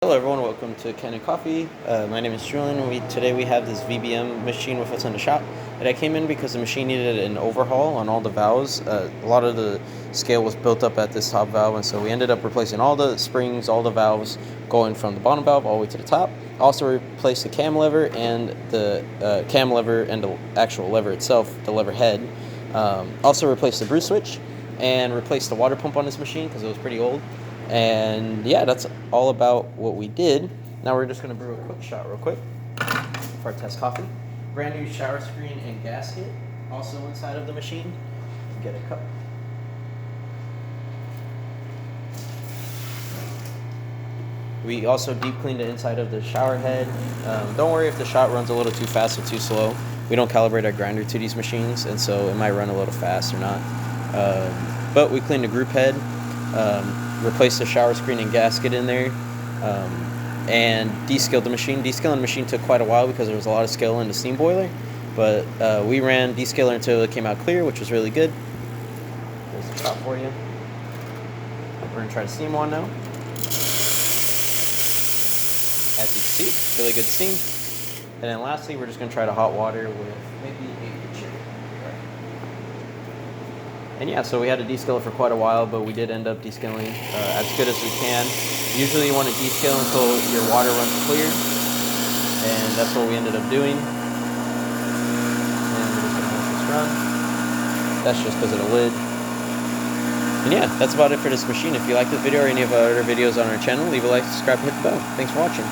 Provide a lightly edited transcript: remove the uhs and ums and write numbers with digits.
Hello everyone, welcome to Kanen Coffee. My name is Julian. Today we have this VBM machine with us in the shop. And I came in because the machine needed an overhaul on all the valves. A lot of the scale was built up at this top valve, and so we ended up replacing all the springs, all the valves, going from the bottom valve all the way to the top. Also replaced the cam lever and the cam lever and the actual lever itself, the lever head. Also replaced the brew switch and replaced the water pump on this machine because it was pretty old. And yeah, that's all about what we did. Now we're just going to brew a quick shot real quick for our test coffee. Brand new shower screen and gasket also inside of the machine. Get a cup. We also deep cleaned the inside of the shower head. Don't worry if the shot runs a little too fast or too slow. We don't calibrate our grinder to these machines, and so it might run a little fast or not. But we cleaned the group head. Replaced the shower screen and gasket in there, and descaled the machine. Descaling the machine took quite a while because there was a lot of scale in the steam boiler, but we ran descaler until it came out clear, which was really good. There's the top for you. We're going to try to steam one now. As you can see, really good steam. And then lastly, we're just going to try to hot water with maybe a chip. And yeah, so we had to descale it for quite a while, but we did end up descaling as good as we can. Usually you want to descale until your water runs clear, and that's what we ended up doing. And we're just going to let this run. That's just because of the lid. And yeah, that's about it for this machine. If you like this video or any of our other videos on our channel, leave a like, subscribe, hit the bell. Thanks for watching.